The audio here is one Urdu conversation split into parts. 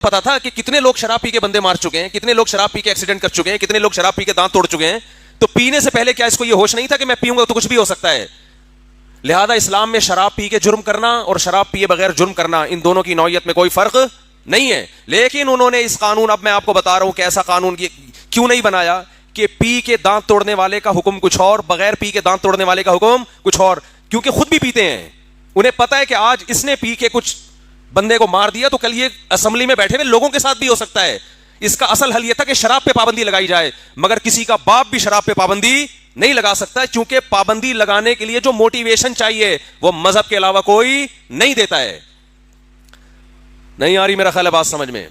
پتا تھا کہ کتنے لوگ شراب پی کے بندے مار چکے ہیں, کتنے لوگ شراب پی کے ایکسیڈنٹ کر چکے ہیں, کتنے لوگ شراب پی کے دانت توڑ چکے ہیں. تو پینے سے پہلے کیا اس کو یہ ہوش نہیں تھا کہ میں پیوں گا تو کچھ بھی ہو سکتا ہے؟ لہذا اسلام میں شراب پی کے جرم کرنا اور شراب پیے بغیر جرم کرنا, ان دونوں کی نوعیت میں کوئی فرق نہیں ہے. لیکن انہوں نے اس قانون, اب میں آپ کو بتا رہا ہوں کہ ایسا قانون کیوں نہیں بنایا کہ پی کے دانت توڑنے والے کا حکم کچھ اور, بغیر پی کے دانت توڑنے والے کا حکم کچھ اور. کیونکہ خود بھی پیتے ہیں, انہیں پتا ہے کہ آج اس نے پی کے کچھ بندے کو مار دیا تو کل یہ اسمبلی میں بیٹھے ہوئے لوگوں کے ساتھ بھی ہو سکتا ہے. اس کا اصل حل یہ تھا کہ شراب پہ پابندی لگائی جائے, مگر کسی کا باپ بھی شراب پہ پابندی نہیں لگا سکتا, چونکہ پابندی لگانے کے لیے جو موٹیویشن چاہیے وہ مذہب کے علاوہ کوئی نہیں دیتا ہے. نہیں آ رہی میرا خیال ہے بات سمجھ میں؟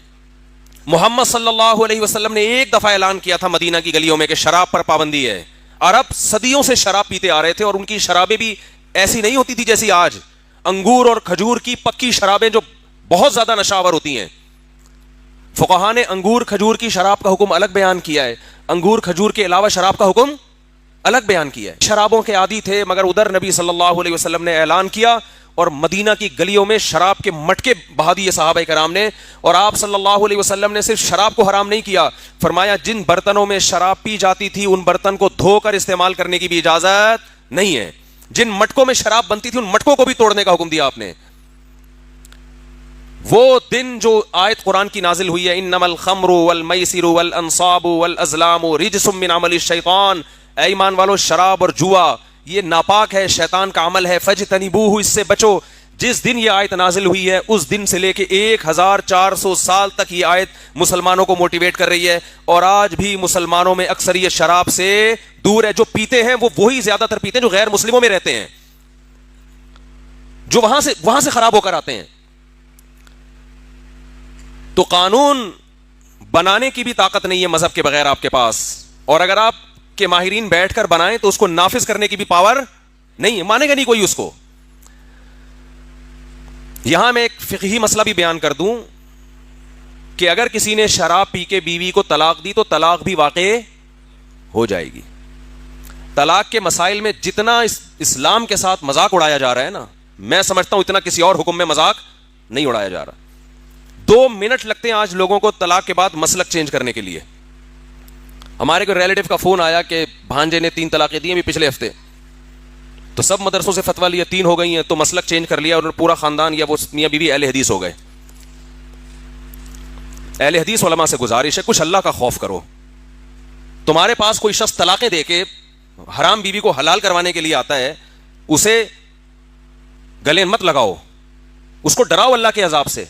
محمد صلی اللہ علیہ وسلم نے ایک دفعہ اعلان کیا تھا مدینہ کی گلیوں میں کہ شراب پر پابندی ہے. عرب صدیوں سے شراب پیتے آ رہے تھے اور ان کی شرابیں بھی ایسی نہیں ہوتی تھی جیسی آج. انگور اور کھجور کی پکی شرابیں جو بہت زیادہ نشاور ہوتی ہیں. فقہاء نے انگور کھجور کی شراب کا حکم الگ بیان کیا ہے, انگور کھجور کے علاوہ شراب کا حکم الگ بیان کیا ہے. شرابوں کے عادی تھے, مگر ادھر نبی صلی اللہ علیہ وسلم نے اعلان کیا اور مدینہ کی گلیوں میں شراب کے مٹکے بہا دیے صحابہ کرام نے. اور آپ صلی اللہ علیہ وسلم نے صرف شراب کو حرام نہیں کیا, فرمایا جن برتنوں میں شراب پی جاتی تھی ان برتن کو دھو کر استعمال کرنے کی بھی اجازت نہیں ہے. جن مٹکوں میں شراب بنتی تھی ان مٹکوں کو بھی توڑنے کا حکم دیا آپ نے. وہ دن جو آیت قرآن کی نازل ہوئی ہے, انما الخمر والمیسر والانصاب والازلام رجس من عمل الشیطان, اے ایمان والو شراب اور جوا یہ ناپاک ہے, شیطان کا عمل ہے, فجتنبوہ اس سے بچو. جس دن یہ آیت نازل ہوئی ہے اس دن سے لے کے 1400 سال تک یہ آیت مسلمانوں کو موٹیویٹ کر رہی ہے, اور آج بھی مسلمانوں میں اکثریت شراب سے دور ہے. جو پیتے ہیں وہ وہی زیادہ تر پیتے ہیں جو غیر مسلموں میں رہتے ہیں, جو وہاں سے خراب ہو کر آتے ہیں. تو قانون بنانے کی بھی طاقت نہیں ہے مذہب کے بغیر آپ کے پاس, اور اگر آپ کے ماہرین بیٹھ کر بنائیں تو اس کو نافذ کرنے کی بھی پاور نہیں ہے, مانے گا نہیں کوئی اس کو. یہاں میں ایک فقہی مسئلہ بھی بیان کر دوں کہ اگر کسی نے شراب پی کے بیوی کو طلاق دی تو طلاق بھی واقع ہو جائے گی. طلاق کے مسائل میں جتنا اسلام کے ساتھ مذاق اڑایا جا رہا ہے نا, میں سمجھتا ہوں اتنا کسی اور حکم میں مذاق نہیں اڑایا جا رہا. 2 منٹ لگتے ہیں آج لوگوں کو طلاق کے بعد مسلک چینج کرنے کے لیے. ہمارے کوئی ریلیٹو کا فون آیا کہ بھانجے نے 3 طلاقیں دی ہیں پچھلے ہفتے, تو سب مدرسوں سے فتویٰ لیا 3 ہو گئی ہیں, تو مسلک چینج کر لیا اور پورا خاندان یا وہ میاں بیوی اہل حدیث ہو گئے. اہل حدیث علماء سے گزارش ہے کچھ اللہ کا خوف کرو. تمہارے پاس کوئی شخص طلاقیں دے کے حرام بیوی کو حلال کروانے کے لیے آتا ہے, اسے گلے مت لگاؤ, اس کو ڈراؤ اللہ کے عذاب سے.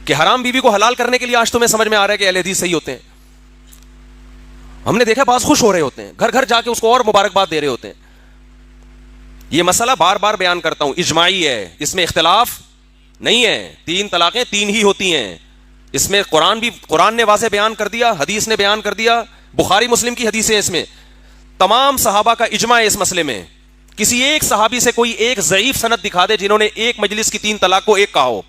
کہ حرام بیوی کو حلال کرنے کے لیے آج تمہیں سمجھ میں آ رہا ہے کہ اہل حدیث صحیح ہوتے ہیں. ہم نے دیکھا بعض خوش ہو رہے ہوتے ہیں, گھر گھر جا کے اس کو اور مبارکباد دے رہے ہوتے ہیں. یہ مسئلہ بار بار بیان کرتا ہوں, اجماعی ہے, اس میں اختلاف نہیں ہے. 3 طلاقیں 3 ہی ہوتی ہیں. اس میں قرآن نے واضح بیان کر دیا, حدیث نے بیان کر دیا, بخاری مسلم کی حدیثیں اس میں. تمام صحابہ کا اجماع ہے اس مسئلے میں. کسی ایک صحابی سے کوئی ایک ضعیف سند دکھا دے جنہوں نے ایک مجلس کی 3 طلاق کو ایک کہا ہو.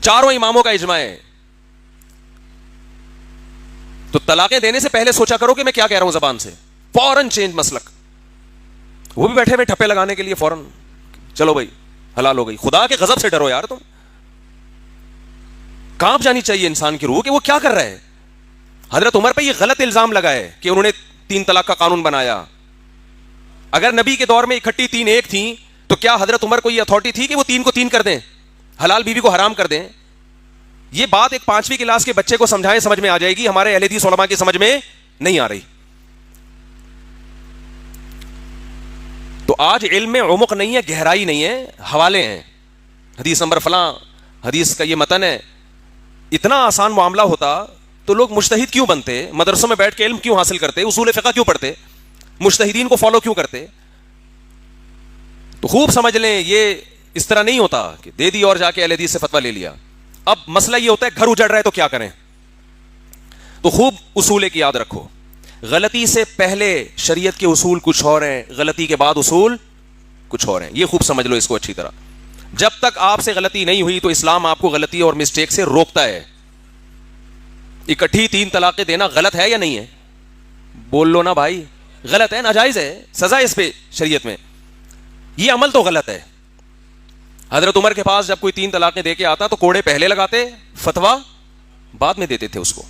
چاروں اماموں کا اجماع ہے. تو طلاقیں دینے سے پہلے سوچا کرو کہ میں کیا کہہ رہا ہوں زبان سے, فوراً چینج مسلک. وہ بھی بیٹھے ہوئے ٹھپے لگانے کے لیے فوراً چلو بھائی حلال ہو گئی. خدا کے غضب سے ڈرو یار, تم کانپ جانی چاہیے انسان کی روح کہ وہ کیا کر رہا ہے. حضرت عمر پہ یہ غلط الزام لگا ہے کہ انہوں نے 3 طلاق کا قانون بنایا. اگر نبی کے دور میں اکٹھی 3 ایک تھیں تو کیا حضرت عمر کو یہ اتھارٹی تھی کہ وہ 3 کو 3 کر دیں, حلال بیوی کو حرام کر دیں؟ یہ بات ایک 5ویں کلاس کے بچے کو سمجھائیں سمجھ میں آ جائے گی, ہمارے اہل حدیث علماء کی سمجھ میں نہیں آ رہی. تو آج علم میں عمق نہیں ہے, گہرائی نہیں ہے, حوالے ہیں. حدیث نمبر فلاں, حدیث کا یہ متن ہے. اتنا آسان معاملہ ہوتا تو لوگ مجتہد کیوں بنتے, مدرسوں میں بیٹھ کے علم کیوں حاصل کرتے, اصول فقہ کیوں پڑھتے, مجتہدین کو فالو کیوں کرتے. تو خوب سمجھ لیں یہ اس طرح نہیں ہوتا کہ دے دی اور جا کے اہل حدیث سے فتویٰ لے لیا. اب مسئلہ یہ ہوتا ہے گھر اجڑ رہا ہے تو کیا کریں. تو خوب اصول کی یاد رکھو, غلطی سے پہلے شریعت کے اصول کچھ اور ہیں, غلطی کے بعد اصول کچھ اور ہیں. یہ خوب سمجھ لو اس کو اچھی طرح. جب تک آپ سے غلطی نہیں ہوئی تو اسلام آپ کو غلطی اور مسٹیک سے روکتا ہے. اکٹھی 3 طلاقیں دینا غلط ہے یا نہیں ہے؟ بول لو نا بھائی, غلط ہے, ناجائز ہے, سزا اس پہ شریعت میں. یہ عمل تو غلط ہے. حضرت عمر کے پاس جب کوئی 3 طلاقیں دے کے آتا تو کوڑے پہلے لگاتے, فتوا بعد میں دیتے تھے اس کو.